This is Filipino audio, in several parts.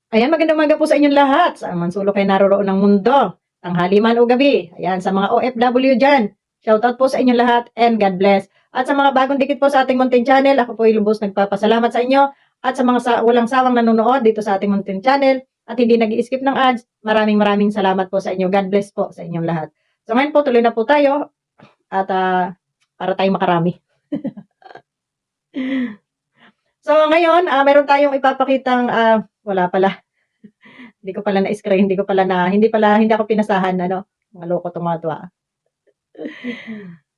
Ayan, magandang umaga po sa inyong lahat. Saan man sulok kayo naroroon ng mundo. Tanghali man o gabi. Ayan, sa mga OFW dyan. Shoutout po sa inyong lahat and God bless. At sa mga bagong dikit po sa ating Mountain Channel, ako po lubos nagpapasalamat sa inyo. At sa mga walang sawang nanonood dito sa ating Mountain Channel at hindi nag-i-skip ng ads, maraming salamat po sa inyo. God bless po sa inyong lahat. So ngayon po, tuloy na po tayo at para tayo makarami. So ngayon, meron tayong ipapakitang, wala pala. Hindi ko pala na-screen, hindi ako pinasahan, ano, mga loko tumatwa.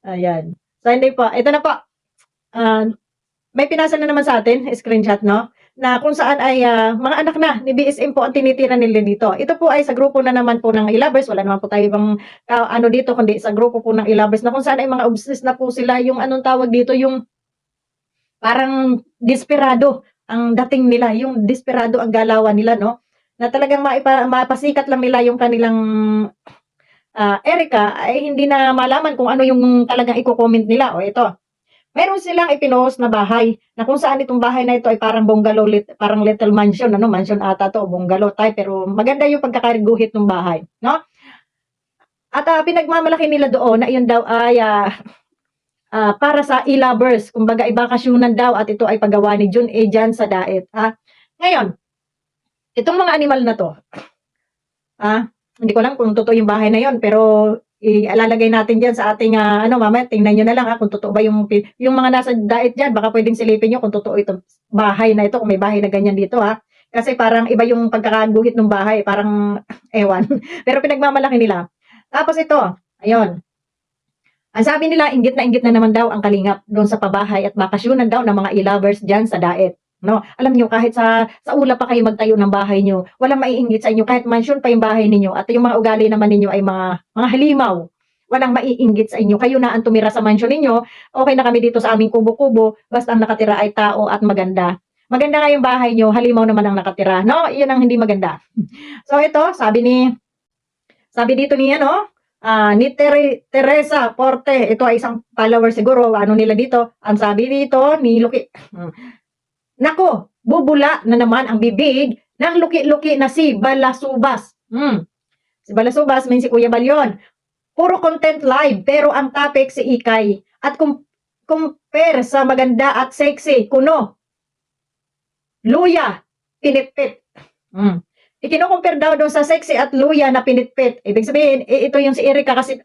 Ayan. So, hindi po. Ito na po. May pinasa na naman sa atin, screenshot, no? Na kung saan ay mga anak na ni BSM po ang tinitira nila dito. Ito po ay sa grupo na naman po ng e-lovers. Wala naman po tayo ibang ano dito, kundi sa grupo po ng e-lovers na kung saan ay mga obsessed na po sila. Yung anong tawag dito, yung parang desperado ang dating nila, yung desperado ang galawan nila, no? Na talagang mapasikat lang nila yung kanilang Erica ay hindi na malaman kung ano yung talagang i-comment nila. O ito, meron silang ipinost na bahay na kung saan itong bahay na ito ay parang bungalow, parang little mansion, ano, mansion ata to, bungalow type, pero maganda yung pagkakariguhit ng bahay, no? At pinagmamalaki nila doon na iyon daw ay para sa e-lovers, kumbaga ibakasyunan daw at ito ay paggawa ni Jun A. Jan sa Daet. Ngayon, itong mga animal na to, hindi ko alam kung totoo yung bahay na yon, pero ilalagay natin diyan sa ating ano, mamaya tingnan niyo na lang kung totoo ba yung mga nasa Daet diyan, baka pwedeng silipin niyo kung totoo itong bahay na ito, kung may bahay na ganyan dito Kasi parang iba yung pagkakaguhit ng bahay, parang ewan. Pero pinagmamalaki nila. Tapos ito, ayun. Ang sabi nila, inggit na naman daw ang kalingap doon sa pabahay at bakasyunan daw ng mga e-lovers dyan sa Daet. No, alam niyo kahit sa ulap pa kayo magtayo ng bahay niyo, walang maiinggit sa inyo kahit mansion pa yung bahay ninyo at yung mga ugali naman ninyo ay mga halimaw. Walang maiinggit sa inyo. Kayo na ang tumira sa mansion ninyo. Okay na kami dito sa aming kubo-kubo, basta ang nakatira ay tao at maganda. Maganda nga yung bahay niyo, halimaw naman ang nakatira. No, iyon ang hindi maganda. So ito, sabi dito ni ano, ni Teresa Porte, ito ay isang follower siguro, ano nila dito, ang sabi dito ni Luki, nako, bubula na naman ang bibig ng luki-luki na si Balasubas. Si Balasubas, may si Kuya Balyon. Puro content live, pero ang topic si Ikay. At compare sa maganda at sexy, kuno, luya, pinitpit. Ikino-compare daw doon sa sexy at luya na pinitpit. Ibig sabihin, ito yung si Erica kasi,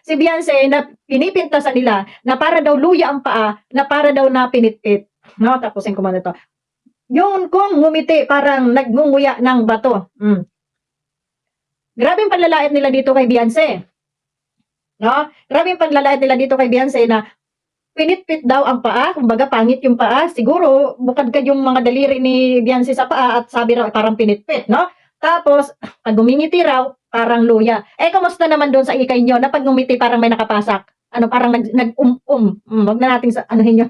si Beyonce na pinipintasan nila na para daw luya ang paa, na para daw na pinitpit. No, tapusin ko muna ito. Yung kung ngumiti, parang nagngunguya ng bato. Grabe yung panlalait nila dito kay Beyonce. No? Grabe yung panlalait nila dito kay Beyonce na pinitpit daw ang paa, kumbaga pangit yung paa, siguro bukad ka yung mga daliri ni Beyonce sa paa at sabi raw parang pinitpit, no? Tapos, pag gumingiti raw, parang luya. Kamusta naman doon sa ikay nyo na pag ngumiti parang may nakapasak? Ano, parang wag na natin sa, anuhin nyo.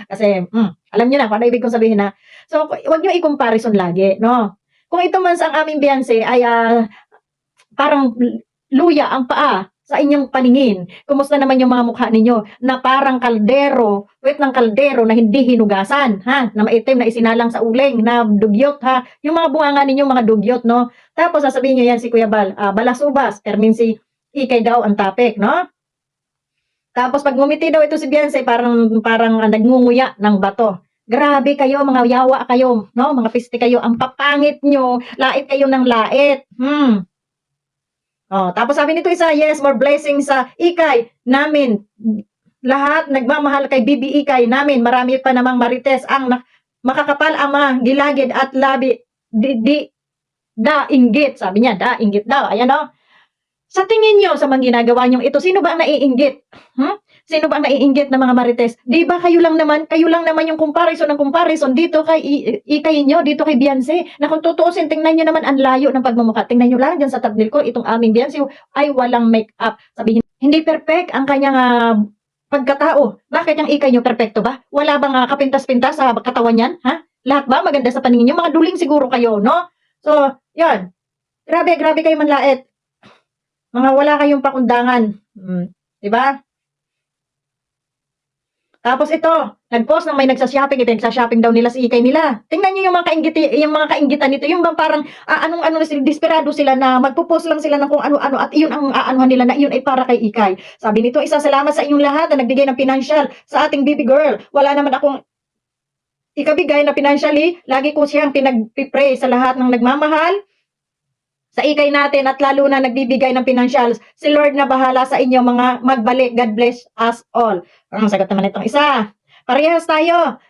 Kasi, alam nyo na kung ano ibig kong sabihin na. So, wag nyo i-comparison lagi, no? Kung ito man sa aming Beyonce ay parang luya ang paa, sa inyong paningin, kumusta naman yung mga mukha ninyo na parang kaldero, wet ng kaldero na hindi hinugasan, na maitim na isinalang sa uling, na dugyot, yung mga bunganga ninyo, mga dugyot, no? Tapos sasabihin nyo yan si Kuya Balasubas, termin si Ikay daw ang topic, no? Tapos pag ngumiti daw ito si Beyonce, parang nagngunguya ng bato. Grabe kayo, mga yawa kayo, no? Mga piste kayo, ang papangit nyo, lait kayo ng lait. Tapos sabi nito isa, yes, more blessings sa Ikay namin. Lahat nagmamahal kay Bibi Ikay namin. Marami pa namang marites ang makakapal ang mga gilagid at labi. Da inggit. Sabi niya, da inggit daw. Ayan o. Sa tingin niyo sa mga ginagawa niyo ito, sino ba ang naiinggit? Sino ba ang naiinggit na mga marites? Di ba kayo lang naman yung comparison dito kay Ikay nyo, dito kay Beyonce. Na kung tutuusin, tingnan nyo naman ang layo ng pagmamukha. Tingnan nyo lang dyan sa tablet ko, itong aming Beyonce ay walang make-up. Sabihin, hindi perfect ang kanyang pagkatao. Bakit yung Ikay nyo perfecto ba? Wala bang kapintas-pintas sa katawan yan? Lahat ba maganda sa paningin nyo? Mga duling siguro kayo, no? So, yan. Grabe kayo manlait. Mga wala kayong pakundangan. Diba? Tapos ito, nag-post ng may nagsha-shopping, ipinagsha-shopping daw nila si ikay nila. Tingnan niyo yung mga kaingitan nito, yung bang parang anong-ano na sila, desperado sila na magpo-post lang sila ng kung ano-ano at iyon ang aanuhan nila na iyon ay para kay ikay. Sabi nito, isa salamat sa inyong lahat na nagbigay ng financial sa ating baby girl. Wala naman akong ikabigay na financially, lagi ko siyang pinag-pray sa lahat ng nagmamahal sa ikay natin at lalo na nagbibigay ng financials. Si Lord na bahala sa inyo mga magbalik. God bless us all. Ang sagot naman itong isa. Parehas tayo.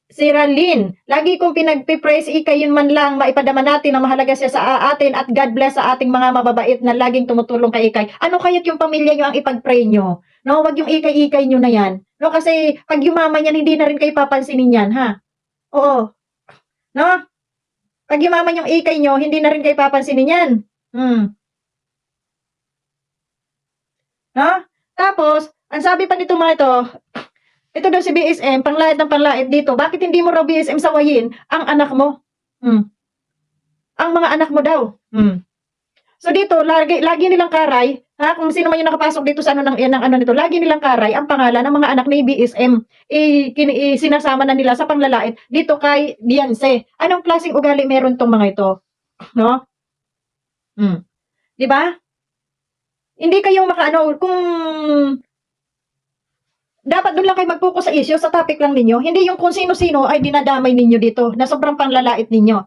Si Ralyn, lagi kong pinagpipray si ikay yun man lang maipadama natin na mahalaga siya sa atin at God bless sa ating mga mababait na laging tumutulong kay ikay. Ano kaya't yung pamilya nyo ang ipag-pray nyo? No, wag yung ikay-ikay nyo na yan. No, kasi pag yumaman yan, hindi na rin kayo papansinin yan, ha? Oo. No? Pag yumaman yung ikay nyo, hindi na rin kayo papansinin yan. No? Tapos, ang sabi pa nito mga ito daw si BSM, panglait ng panglait dito. Bakit hindi mo raw BSM sawayin ang anak mo? Ang mga anak mo daw. So dito, lagi nilang karay, kung sino man yung nakapasok dito sa ng ano nito, lagi nilang karay ang pangalan ng mga anak ni BSM. Sinasama na nila sa panglalait dito kay Beyonce. Anong klaseng ugali meron tong mga ito? No? 'Di ba? Hindi kayo kung dapat doon lang kayo mag-focus sa issue, sa topic lang ninyo. Hindi yung kung sino-sino ay dinadamay ninyo dito na sobrang panglalait ninyo.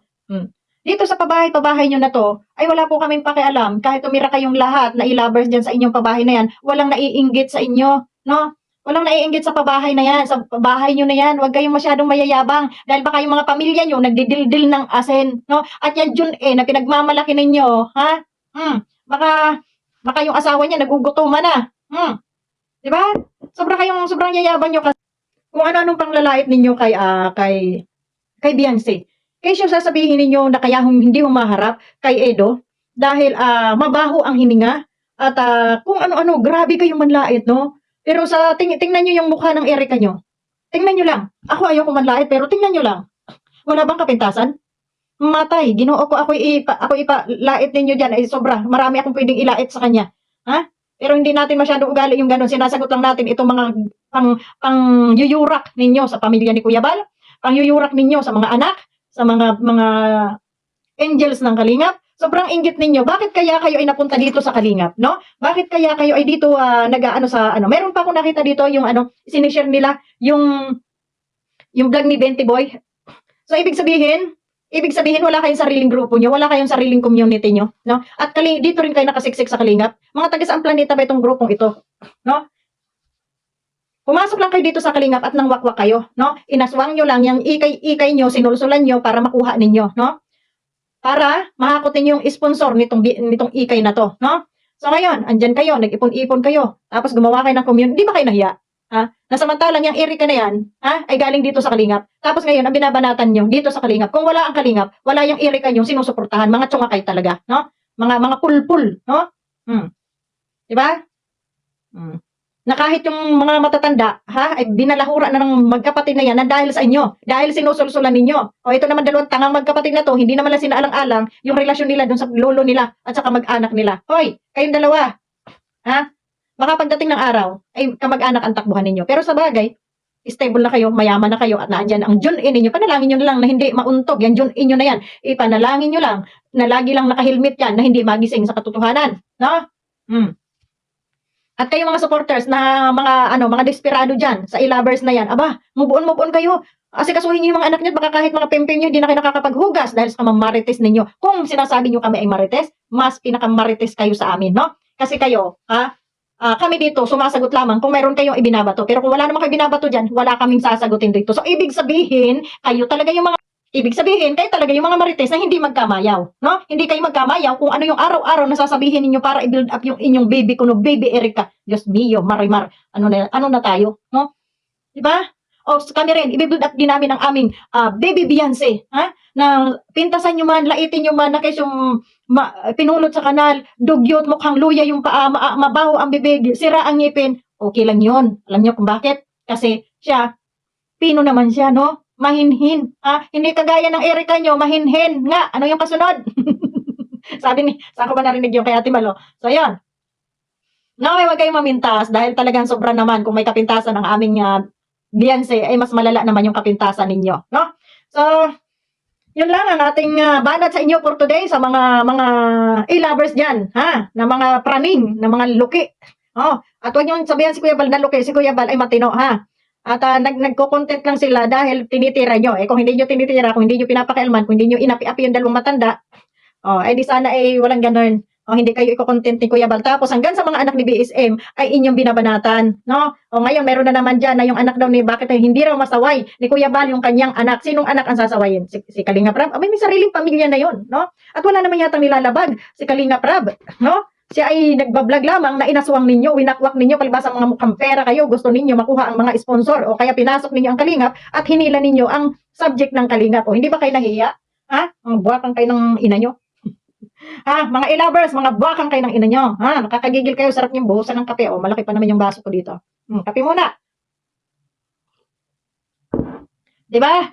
Dito sa pabahay-pabahay nyo na to, ay wala po kaming pakialam. Kahit tumira kayong lahat na i-lovers dyan sa inyong pabahay na yan, walang naiinggit sa inyo, no? Walang naiinggit sa pabahay na yan, sa pabahay nyo na yan. Huwag kayong masyadong mayayabang dahil baka yung mga pamilya nyo nagdidildil ng asin, no? At yan Jun na pinagmamalaki ninyo, ha? Baka yung asawa niya nagugutuman na. Di ba? Sobrang yayabang nyo kasi kung ano-anong panglalait ninyo kay Beyonce. Kaya siya sasabihin ninyo na kaya hindi humaharap kay Edo dahil mabaho ang hininga at kung ano-ano, grabe kayong manlait, no? Pero tingnan nyo yung mukha ng Erica nyo. Tingnan nyo lang. Ako ayaw ko manlait pero tingnan nyo lang. Wala bang kapintasan? Matay, ginoo ko ako ipalait ninyo dyan ay sobra. Marami akong pwedeng ilait sa kanya. Ha? Pero hindi natin masyado ugali yung ganun. Sinasagot lang natin itong mga pang-yuyurak ninyo sa pamilya ni Kuya Bal, pang-yuyurak ninyo sa mga anak, sa mga angels ng Kalingap. Sobrang inggit ninyo. Bakit kaya kayo ay napunta dito sa Kalingap, no? Bakit kaya kayo ay dito nag-aano sa ano? Meron pa akong nakita dito yung sinishare nila yung vlog ni Benty Boy. So ibig sabihin wala kayong sariling grupo nyo, wala kayong sariling community nyo, no? At dito rin kayo nakasiksik sa Kalingap. Mga taga saang planeta ba itong grupong ito, no? Pumasok lang kayo dito sa Kalingap at nang wakwak kayo, no? Inaswang nyo lang yung ikay nyo, sinulsulan nyo para makuha ninyo, no? Para mahakotin yung sponsor nitong ikay na to, no? So ngayon, andyan kayo, nag-ipon-ipon kayo, tapos gumawa kayo ng community, di ba kayo nahiya? Nasamantalang yung Erica na yan, ay galing dito sa Kalingap. Tapos ngayon, ang binabanatan nyo dito sa Kalingap. Kung wala ang Kalingap, wala yung Erica nyo sinusuportahan. Mga tsunga kayo talaga, no? Mga pulpul, no? Di ba? Na kahit yung mga matatanda, ay binalahura na ng magkapatid na yan na dahil sa inyo, dahil sinusulsulan ninyo. O ito naman dalawang tangang magkapatid na to, hindi naman lang sinaalang-alang yung relasyon nila dun sa lolo nila at sa kamag-anak nila. Hoy, kayong dalawa, baka pagdating ng araw, ay kamag-anak ang takbuhan ninyo. Pero sa bagay, stable na kayo, mayaman na kayo, at naandyan ang Jun-in ninyo. Panalangin nyo na lang na hindi mauntog, yan Jun-in nyo na yan. Ipanalangin nyo lang na lagi lang nakahilmit yan, na hindi magising sa katotohanan. No? At kayo mga supporters na mga desperado dyan, sa i-lovers na yan, move on kayo. Asikasuhin niyo yung mga anak niyo, baka kahit mga pimpin niyo, hindi na kayo nakakapaghugas dahil sa mamarites ninyo. Kung sinasabi niyo kami ay marites, mas pinakamarites kayo sa amin, no? Kasi kayo, kami dito, sumasagot lamang kung mayroon kayong ibinabato. Pero kung wala naman kayo binabato dyan, wala kaming sasagutin dito. So, ibig sabihin, kayo talaga yung mga marites na hindi magkamayaw, no? Hindi kayo magkamayaw kung ano yung araw-araw na sasabihin ninyo para i-build up yung inyong baby kuno, baby Erica. Diyos mio, marimar, ano na tayo, no? Di ba? O kami rin, i-build up din namin ang aming baby Beyonce, na pintasan nyo man, laitin nyo man, na kayo pinulot sa kanal, dugyot, mukhang luya yung paa, mabaho ang bibig, sira ang ngipin, okay lang yun. Alam nyo kung bakit? Kasi siya, Pino naman siya, no? Mahinhin. Hindi kagaya ng Erica nyo, mahinhin. Nga, ano yung kasunod? Saan ko ba narinig yung kay Ate Malo? So, yun. No, huwag kayong mamintas dahil talagang sobra naman kung may kapintasan ang aming Beyonce ay mas malala naman yung kapintasan ninyo, no? So, yun lang ang ating banat sa inyo for today sa mga e-lovers diyan, ha? Na mga praning, na mga luki. Oh, at huwag niyo sabihan si Kuya Bal na luki, si Kuya Bal ay matino, ha? At nagko-content lang sila dahil tinitira nyo. Eh kung hindi nyo tinitira, kung hindi nyo pinapakialaman, kung hindi nyo inapi-api yung dalawang matanda, oh, ay di sana ay walang ganun. Oh, hindi kayo iko-content ni Kuya Bal. Tapos hanggang sa mga anak ni BSM ay inyong binabanatan, no? O ngayon meron na naman diyan na yung anak daw ni bakit ay hindi raw masaway ni Kuya Bal yung kanyang anak. Sinong anak ang sasawayin? Si Kalinga Prab? Abay, may sariling pamilya na yon, no? At wala naman yatang nilalabag si Kalinga Prab, no? Siya ay nagbablog lamang na inaswang ninyo, winakwak ninyo, palibasa mga mukhang pera kayo, gusto ninyo makuha ang mga sponsor o kaya pinasok ninyo ang Kalingap at hinila ninyo ang subject ng Kalingap. O hindi ba kayo nahiya? Ha? Ang buwakang kayo ng ina nyo. Ha, mga e-lovers, mga buwakang kayo ng ina nyo. Ha, nakakagigil kayo, sarap niyong buhusan ng kape. O, malaki pa naman yung baso ko dito. Kape muna. Di ba?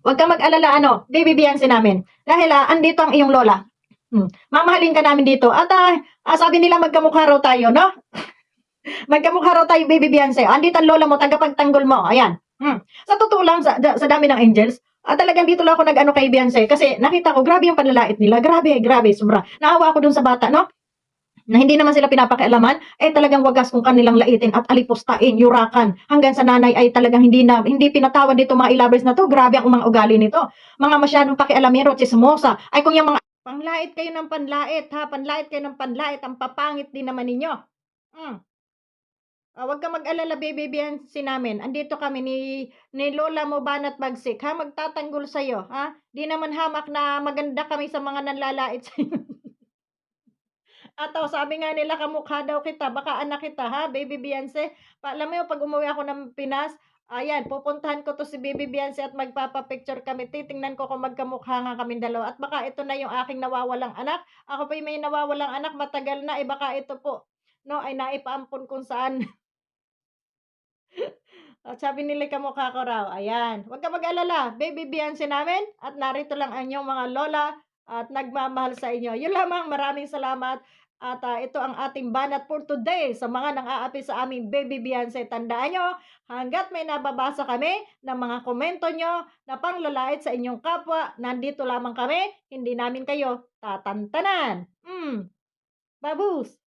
Huwag kang mag-alala, baby Beyonce namin. Dahil andito ang iyong lola. Mamahalin ka namin dito. At sabi nila magkamukha raw tayo, no? Magkamukha raw tayo, baby Beyonce. Andito ang lola mo, tagapagtanggol mo. Ayan. Sa totoo lang, sa dami ng angels, talagang dito lang ako nag-ano kay Beyonce kasi nakita ko, grabe yung panlalait nila. Grabe, sobra. Naawa ako dun sa bata, no? Na hindi naman sila pinapakialaman, talagang wagas kung kanilang laitin at alipustain, yurakan. Hanggang sa nanay ay talagang hindi pinatawad dito mga e-lovers na to. Grabe ang mga ugali nito. Mga masyadong pakialamero, chismosa. Ay kung yung mga panlait kayo ng panlait, ha? Panlait kayo ng panlait, ang papangit din naman ninyo. Wag kang mag-alala, baby Beyonce namin. Andito kami ni Lola mo Banat Bagsik, ha? Magtatanggol sa'yo, ha? Di naman hamak na maganda kami sa mga nanlalait sa'yo. Sabi nga nila kamukha daw kita, baka anak kita, ha, baby Beyonce? Alam mo yung pag umuwi ako ng Pinas, ayan, pupuntahan ko to si baby Beyonce at magpapapicture kami. Titingnan ko kung magkamukha nga kaming dalawa. At baka ito na yung aking nawawalang anak. Ako pa yung may nawawalang anak, matagal na, baka ito po, no, ay naipaampon kung saan. At sabi nila kamukha ko raw. Ayan. Huwag ka mag-alala. Baby Beyonce namin. At narito lang ang inyong mga lola at nagmamahal sa inyo. Yun lamang. Maraming salamat. At ito ang ating banat for today sa mga nang-aapi sa aming Baby Beyonce. Tandaan nyo, hanggat may nababasa kami ng mga komento nyo na panglalait sa inyong kapwa, nandito lamang kami, hindi namin kayo tatantanan. Babus!